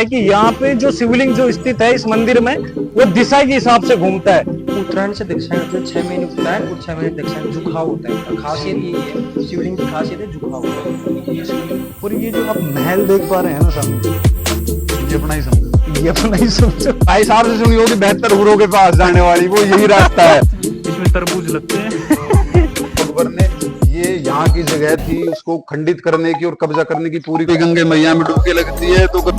है कि यहाँ पे जो शिवलिंग जो स्थित है इस मंदिर में वो दिशा के हिसाब से घूमता है। उत्तरायण से दक्षिणायन होता है, 6 महीने उत्तरायण और 6 महीने दक्षिणायन। झुकाव होता है, खासियत यही है शिवलिंग की, खासियत है झुकाव होता है। और ये जो आप महल देख पा रहे हैं ना सामने, ये अपना ही समझो, ये अपना ही समझो। भाई साहब से सुनी होगी 72 गुरुओं के पास जाने वाली, वो यही रास्ता है। इसमें तरबूज लगते हैं। अकबर ने ये यहाँ की जगह थी उसको खंडित करने की और कब्जा करने की पूरी, गंगे मैया में डुबकी लगती है तो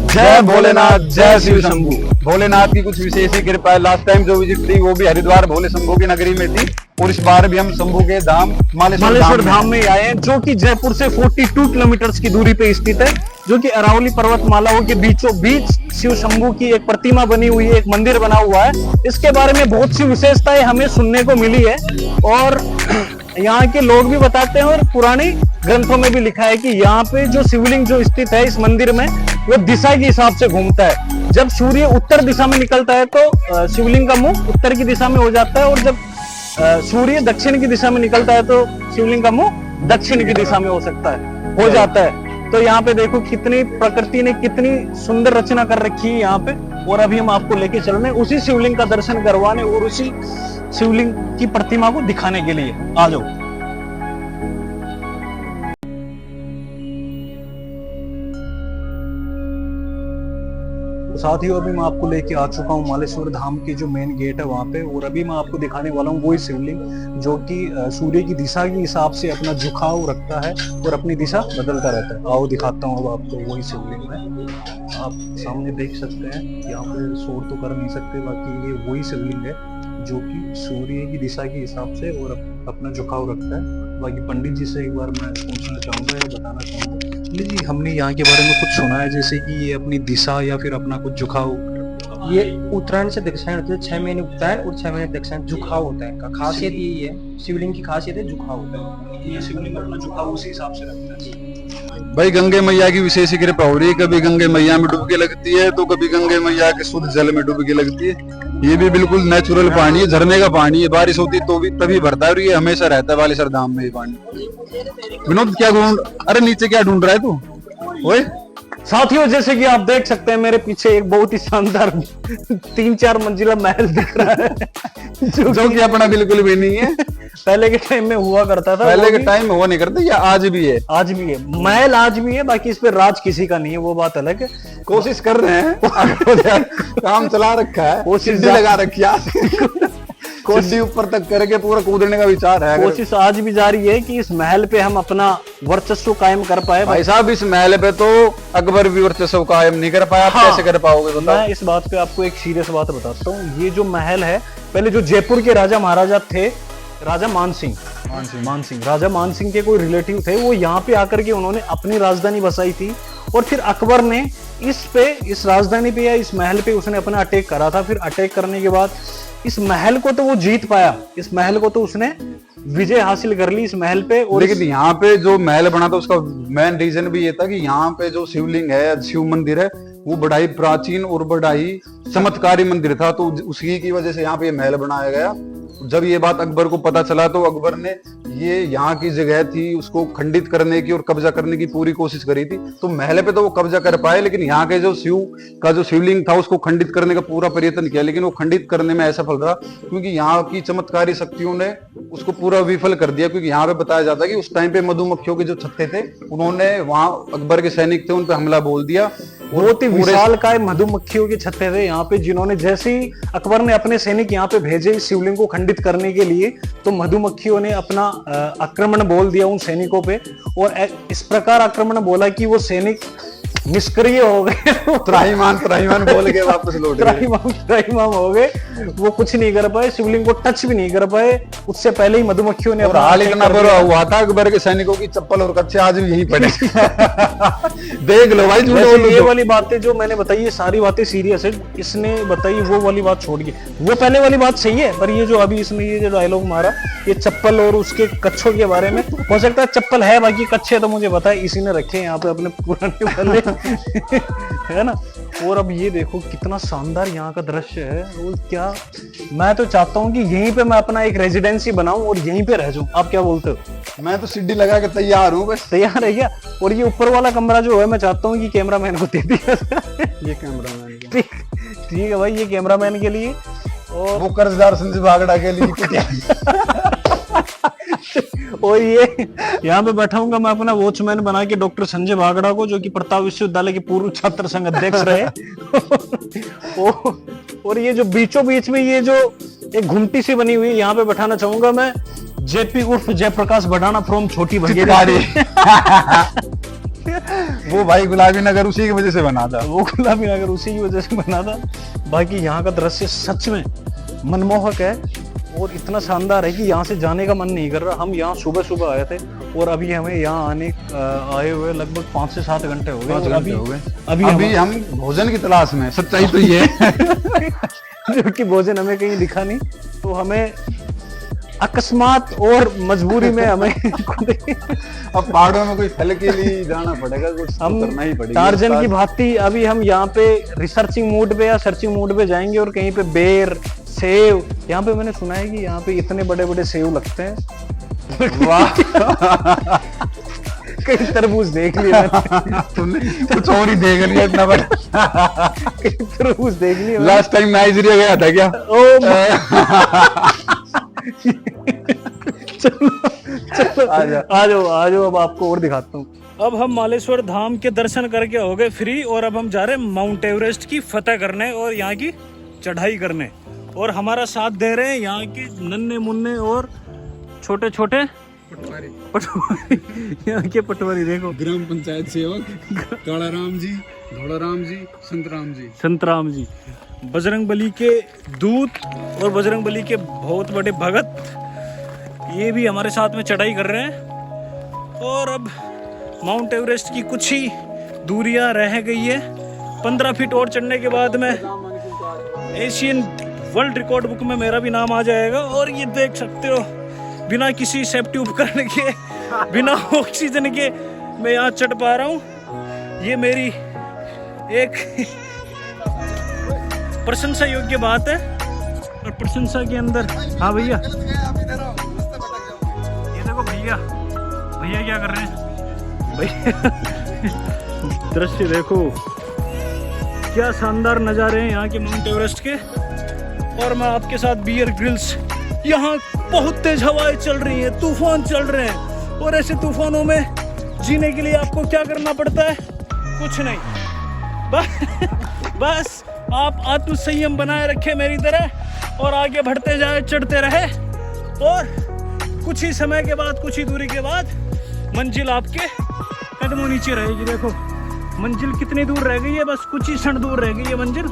जय भोलेनाथ जय शिव शंभू। भोलेनाथ की कुछ विशेष ही कृपा है। लास्ट टाइम जो विजिट थी वो भी हरिद्वार भोले शंभू की नगरी में थी और इस बार भी हम शंभू के धाम मालेश्वर धाम में आए हैं, जो कि जयपुर से 42 किलोमीटर की दूरी पे स्थित है, जो कि अरावली पर्वतमालाओं के बीचों बीच शिव शंभू की एक प्रतिमा बनी हुई है, एक मंदिर बना हुआ है। इसके बारे में बहुत सी विशेषताएं हमें सुनने को मिली है और यहाँ के लोग भी बताते हैं और पुराने ग्रंथों में भी लिखा है कि यहाँ पे जो शिवलिंग जो स्थित है इस मंदिर में वो दिशा के हिसाब से घूमता है। जब सूर्य उत्तर दिशा में निकलता है तो शिवलिंग का मुंह उत्तर की दिशा में हो जाता है और जब सूर्य दक्षिण की दिशा में निकलता है तो शिवलिंग का मुंह दक्षिण की दिशा में हो जाता है। तो यहाँ पे देखो कितनी प्रकृति ने कितनी सुंदर रचना कर रखी है यहाँ पे। और अभी हम आपको लेके चल रहे हैं उसी शिवलिंग का दर्शन करवाने और उसी शिवलिंग की प्रतिमा को दिखाने के लिए। आ जाओ। साथ ही अभी मैं आपको लेके आ चुका हूँ मालेश्वर धाम की जो मेन गेट है वहां पे, और अभी मैं आपको दिखाने वाला हूँ वही शिवलिंग जो कि सूर्य की दिशा के हिसाब से अपना झुकाव रखता है और अपनी दिशा बदलता रहता है। आओ दिखाता हूँ अब आपको वही शिवलिंग है। आप सामने देख सकते हैं, यहाँ पे शोर तो कर नहीं सकते, बाकी ये वही शिवलिंग है जो कि सूर्य की दिशा के हिसाब से और अपना झुकाव रखता है। बाकी पंडित जी से एक बार मैं पूछना चाहूंगा या बताना चाहूंगा जी, हमने यहाँ के बारे में कुछ सुना है जैसे कि ये अपनी दिशा या फिर अपना कुछ झुकाव। ये उत्तरायण से दक्षिणायन होता है, 6 महीने उत्तरायण और 6 महीने दक्षिणायन। झुकाव होता है, खासियत यही है शिवलिंग की, खासियत है झुकाव होता है। ये शिवलिंग अपना झुकाव उसी हिसाब से रखता है। भाई गंगे मैया की विशेष कृपा हो रही है, कभी गंगे मैया में डुबकी लगती है तो कभी गंगे मैया के शुद्ध जल में डुबकी लगती है। ये भी बिल्कुल नेचुरल पानी है, झरने का पानी है, बारिश होती है तो भी तभी भरता है और ये हमेशा रहता है बालेश्वर धाम में ये पानी। विनोद क्या ढूंढ, अरे नीचे क्या ढूंढ रहा है तू? ओए साथियों, जैसे कि आप देख सकते हैं मेरे पीछे एक बहुत ही शानदार 3-4 मंजिला महल दिख रहा है जो कि अपना बिल्कुल भी नहीं है। पहले के टाइम में हुआ करता था, पहले के टाइम में हुआ नहीं करता, या आज भी है? आज भी है, महल आज भी है, बाकी इस पे राज किसी का नहीं है, वो बात अलग है। कोशिश कर रहे हैं काम चला रखा है, कोशिश लगा रखी है, कोशिश ऊपर तक करके पूरा कूदने का विचार है। कोशिश आज भी जारी है कि इस महल पे हम अपना वर्चस्व कायम कर पाए। भाई साहब इस महल पे तो अकबर भी वर्चस्व कायम नहीं कर पाया। हाँ, कैसे कर पाओगे बताओ? मैं इस बात पे आपको एक सीरियस बात बताता हूँ। ये जो महल है, पहले जो जयपुर के राजा महाराजा थे, राजा मान सिंह राजा मान सिंह के कोई रिलेटिव थे, वो यहाँ पे आकर के उन्होंने अपनी राजधानी बसाई थी और फिर अकबर ने इस राजधानी पे या इस महल पे उसने अपना अटैक करा था। फिर अटैक करने के बाद इस महल को तो वो जीत पाया, इस महल को तो उसने विजय हासिल कर ली इस महल पे। और लेकिन यहाँ पे जो महल बना था उसका मेन रीजन भी ये था कि यहाँ पे जो शिवलिंग है, शिव मंदिर है, वो बड़ा ही प्राचीन और बड़ा ही चमत्कारी मंदिर था, तो उसी की वजह से यहाँ पे ये महल बनाया गया। जब ये बात अकबर को पता चला तो अकबर ने ये यहाँ की जगह थी उसको खंडित करने की और कब्जा करने की पूरी कोशिश करी थी। तो महल पे तो वो कब्जा कर पाए, लेकिन यहाँ के जो शिवलिंग था उसको खंडित करने का पूरा प्रयत्न किया, लेकिन वो खंडित करने में असफल रहा, क्योंकि यहाँ की चमत्कारी शक्तियों ने उसको पूरा विफल कर दिया। क्योंकि यहाँ पे बताया जाता है कि उस टाइम पे मधुमक्खियों के जो छत्ते थे, उन्होंने वहां अकबर के सैनिक थे उन पे हमला बोल दिया। बहुत ही विशालकाय मधुमक्खियों के छत्ते थे यहाँ पे, जिन्होंने जैसे ही अकबर ने अपने सैनिक यहाँ पे भेजे इस शिवलिंग को खंडित करने के लिए, तो मधुमक्खियों ने अपना आक्रमण बोल दिया उन सैनिकों पे, और इस प्रकार आक्रमण बोला कि वो सैनिक निष्क्रिय हो गए। त्राहिमाम बोल के वापस लौट गए। त्राहिमाम हो गए, वो कुछ नहीं कर पाए, शिवलिंग को टच भी नहीं कर पाए। उससे पहले ही मधुमक्खियों ने हाल इतना बुरा हुआ था अकबर के सैनिकों की चप्पल और कच्चे आज भी यहीं पड़े। देख लो भाई, ये वाली बातें जो मैंने बताई ये सारी बातें सीरियस है। इसने बताई वो वाली बात छोड़ के, वो पहले वाली बात सही है, पर ये जो अभी इसने ये जो डायलॉग मारा ये चप्पल और उसके कच्छों के बारे में, हो सकता है चप्पल है, बाकी कच्छे तो मुझे पता है इसी ने रखे यहाँ पे अपने पुराने वाले है ना। और अब ये देखो कितना शानदार यहाँ का दृश्य है। और क्या, मैं तो चाहता हूँ कि यहीं पे मैं अपना एक रेजिडेंसी बनाऊं और यहीं पे रह जाऊं। आप क्या बोलते हो? मैं तो सीढ़ी लगा के तैयार हूँ बस। तैयार है क्या? और ये ऊपर वाला कमरा जो है मैं चाहता हूँ कि कैमरामैन को दे दिया जाए। ये कैमरामैन ठीक है भाई, ये कैमरामैन के लिए और वो कर्जदार संजय भागड़ा के लिए क्या? और ये यहाँ पे बैठाऊंगा मैं अपना वॉचमैन बना के डॉक्टर संजय भागड़ा को, जो कि प्रताप विश्वविद्यालय के पूर्व छात्र संघ अध्यक्ष रहे। और ये जो बीचों बीच में ये जो एक घुमटी सी बनी हुई यहाँ पे बैठाना चाहूंगा मैं जेपी उर्फ जयप्रकाश भडाना फ्रॉम छोटी बघेड़ी। वो भाई गुलाबी नगर उसी की वजह से बना था। वो गुलाबी नगर उसी की वजह से बना था। बाकी यहाँ का दृश्य सच में मनमोहक है और इतना शानदार है कि यहाँ से जाने का मन नहीं कर रहा। हम यहाँ सुबह सुबह आए थे और अभी हमें यहाँ आए हुए लगभग 5 से 7 घंटे हो गए। 5 घंटे हो गए। अभी हम भोजन की तलाश में, सच्चाई तो ये है। जो कि भोजन हमें कहीं दिखा नहीं, तो हमें अकस्मात और मजबूरी में हमें अब पहाड़ों में कोई फल के लिए जाना पड़ेगा, कुछ तो हम करना ही पड़ेगा। टार्जन की भांति अभी हम यहाँ पे रिसर्चिंग मूड पे या सर्चिंग मूड पे जाएंगे और कहीं पे बेर, सेव, यहाँ पे मैंने सुना है कि यहाँ पे इतने बड़े बड़े सेव लगते हैं। वाह। कहीं तरबूज देख लिया तुमने कुछ और ही देख लिया इतना बड़ा। कहीं तरबूज देख लिया। लास्ट टाइम नाइजीरिया गया था क्या? चलो आ जाओ अब आपको और दिखाता हूँ। अब हम मालेश्वर धाम के दर्शन करके हो गए फ्री और अब हम जा रहे हैं माउंट एवरेस्ट की फतह करने और यहाँ की चढ़ाई करने। और हमारा साथ दे रहे हैं यहाँ के नन्हे मुन्ने और छोटे छोटे पटवारी। यहाँ के पटवारी देखो, ग्राम पंचायत सेवक कालाराम जी, घोड़ाराम जी, संतराम जी, बजरंगबली के दूत और बजरंगबली के बहुत बड़े भगत, ये भी हमारे साथ में चढ़ाई कर रहे हैं। और अब माउंट एवरेस्ट की कुछ ही दूरियां रह गई है। 15 फीट और चढ़ने के बाद में एशियन वर्ल्ड रिकॉर्ड बुक में मेरा भी नाम आ जाएगा। और ये देख सकते हो बिना किसी सेफ्टी उपकरण के, बिना ऑक्सीजन के मैं यहाँ चढ़ पा रहा हूँ। ये मेरी एक प्रशंसा योग्य बात है। और प्रशंसा के अंदर, हाँ भैया, ये देखो भैया क्या कर रहे हैं भैया। दृश्य देखो, क्या शानदार नज़ारे हैं यहाँ के माउंट एवरेस्ट के। और मैं आपके साथ बियर ग्रिल्स, यहाँ बहुत तेज हवाएं चल रही हैं, तूफान चल रहे हैं। और ऐसे तूफानों में जीने के लिए आपको क्या करना पड़ता है? कुछ नहीं, बस आप आत्मसंयम बनाए रखें मेरी तरह और आगे बढ़ते जाए, चढ़ते रहे। और कुछ ही समय के बाद, कुछ ही दूरी के बाद मंजिल आपके कदमों नीचे रहेगी। देखो मंजिल कितनी दूर रह गई है, बस कुछ ही क्षण दूर रह गई है मंजिल।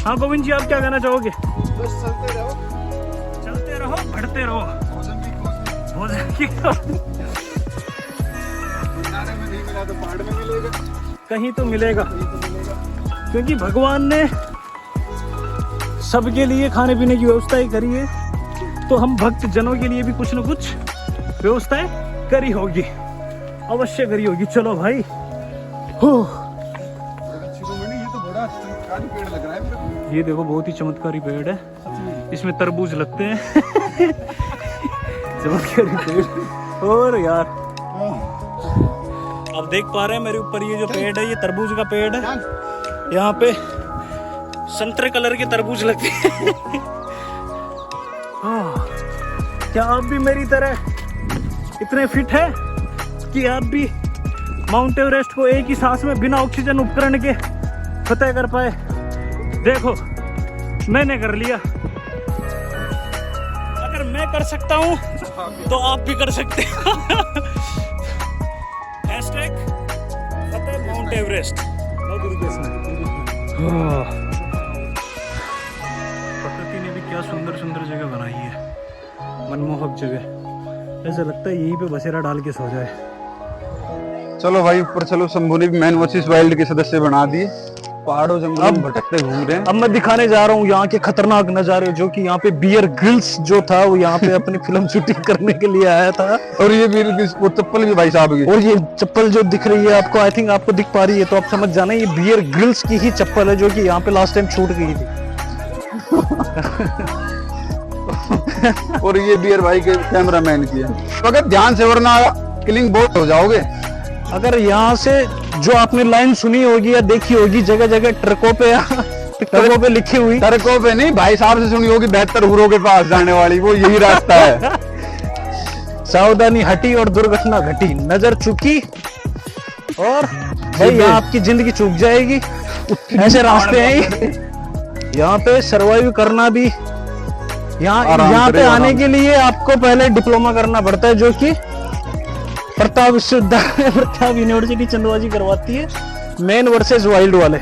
हाँ गोविंद जी, आप क्या कहना चाहोगे? बस चलते रहो, बढ़ते रहो। भोजन की में नहीं मिला तो पहाड़ में मिलेगा, कहीं तो मिलेगा, क्योंकि भगवान ने सबके लिए खाने पीने की व्यवस्था ही करी है, तो हम भक्त जनों के लिए भी कुछ न कुछ व्यवस्थाएं करी होगी, अवश्य करी होगी। चलो भाई, ये तो बड़ा चमत्कारी पेड़ लग रहा है। ये देखो बहुत ही चमत्कारी पेड़ है, इसमें तरबूज लगते हैं। चमत्कारी पेड़। और यार आप देख पा रहे हैं मेरे ऊपर ये जो पेड़ है, ये तरबूज का पेड़ है। यहाँ पे संतरे कलर के तरबूज लगते हैं। क्या आप भी मेरी तरह इतने फिट है कि आप भी माउंट एवरेस्ट को एक ही सांस में बिना ऑक्सीजन उपकरण के फतह कर पाए? देखो मैंने कर लिया। अगर मैं कर सकता हूं तो आप भी कर सकते हो। हैशटैग फतेह माउंट एवरेस्ट। प्रकृति ने भी क्या सुंदर सुंदर जगह बनाई है, मनमोहक जगह। ऐसा लगता है यहीं पे बसेरा डाल के सो जाए। चलो भाई ऊपर चलो। शंभू ने भी मैन वॉचिस वाइल्ड के सदस्य बना दिए, पहाड़ों जंगलों में भटकते घूम रहे हैं। अब मैं दिखाने जा रहा हूँ यहाँ के खतरनाक नजारे, जो कि यहाँ पे बियर ग्रिल्स जो था वो यहाँ पे अपनी फिल्म शूटिंग करने के लिए आया था। और ये भी वो चप्पल भी भाई साहब की, और ये चप्पल जो दिख रही है आपको, आई थिंक आपको दिख पा रही है, तो आप समझ जाना ये बियर ग्रिल्स की ही चप्पल है, जो कि यहाँ पे लास्ट टाइम शूट की थी। और ये बियर भाई के कैमरामैन की है। तो अगर ध्यान से, वरना किलिंग बहुत हो जाओगे। अगर यहाँ से जो आपने लाइन सुनी होगी या देखी होगी जगह जगह ट्रकों पे ट्रकों पे लिखी हुई, सड़कों पे नहीं, भाई साहब से सुनी होगी 72 हुरों के पास जाने वाली, वो यही रास्ता है। सावधानी हटी और दुर्घटना घटी, नजर चुकी और भाई यहाँ आपकी जिंदगी चूक जाएगी। ऐसे रास्ते हैं ये। यहाँ पे सरवाइव करना भी, यहाँ पे आने के लिए आपको पहले डिप्लोमा करना पड़ता है, जो कि प्रताप विश्वविद्यालय प्रताप यूनिवर्सिटी चंदवाजी करवाती है। मैन वर्सेस वाइल्ड वाले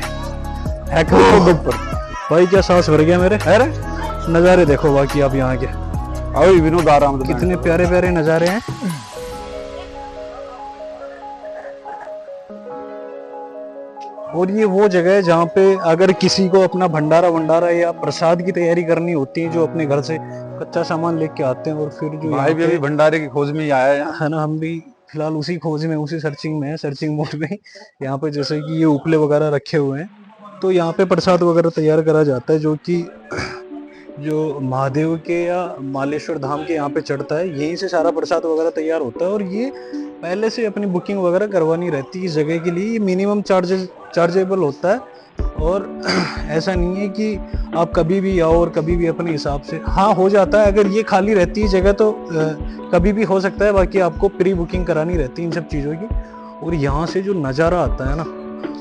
हैकर पर भाई क्या सांस भर गया मेरे। अरे नजारे देखो बाकी आप यहाँ के, अभी विनोद आराम से कितने प्यारे प्यारे नजारे हैं। और ये वो जगह है जहाँ पे अगर किसी को अपना भंडारा या प्रसाद की तैयारी करनी होती है, जो अपने घर से कच्चा सामान लेके आते हैं और फिर जो भाई भी अभी भंडारे की खोज में ही आया है यहाँ। है ना, हम भी फिलहाल उसी खोज में, उसी सर्चिंग में है, सर्चिंग मोड में। यहाँ पे जैसे कि ये उपले वगैरह रखे हुए हैं, तो यहाँ पे प्रसाद वगैरह तैयार करा जाता है, जो कि जो महादेव के या मालेश्वर धाम के यहाँ पे चढ़ता है, यहीं से सारा प्रसाद वगैरह तैयार होता है। और ये पहले से अपनी बुकिंग वगैरह करवानी रहती है इस जगह के लिए। मिनिमम चार्जेबल होता है और ऐसा नहीं है कि आप कभी भी आओ और कभी भी अपने हिसाब से। हाँ हो जाता है, अगर ये खाली रहती है जगह तो कभी भी हो सकता है, बाकी आपको प्री बुकिंग करानी रहती है इन सब चीज़ों की। और यहाँ से जो नज़ारा आता है ना,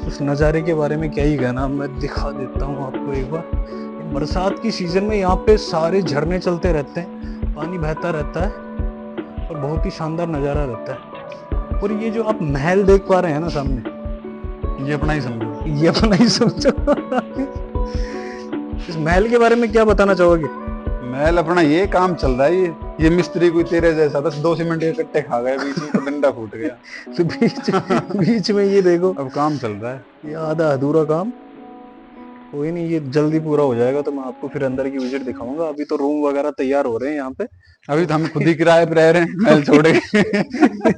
उस नज़ारे के बारे में क्या ही कहना, मैं दिखा देता हूँ आपको एक बार। बरसात की सीजन में यहाँ पे सारे झरने चलते रहते हैं, पानी बहता रहता है और बहुत ही शानदार नज़ारा रहता है। और ये जो आप महल देख पा रहे हैं ना सामने, ये अपना ही समझो, ये अपना ही समझो। इस महल के बारे में क्या बताना चाहोगे? महल अपना ये काम चल रहा है। ये मिस्त्री कोई तेरे जैसा, बस 2 सीमेंट के कट्टे खा गए, बीच में तो डंडा फूट गया। तो बीच में ये देखो, अब काम चल रहा है, ये आधा अधूरा काम। कोई नहीं, ये जल्दी पूरा हो जाएगा तो मैं आपको फिर अंदर की विजिट दिखाऊंगा। अभी तो रूम वगैरह तैयार हो रहे हैं यहाँ पे। अभी तो हम खुद ही किराए पे रह रहे हैं महल छोड़ के।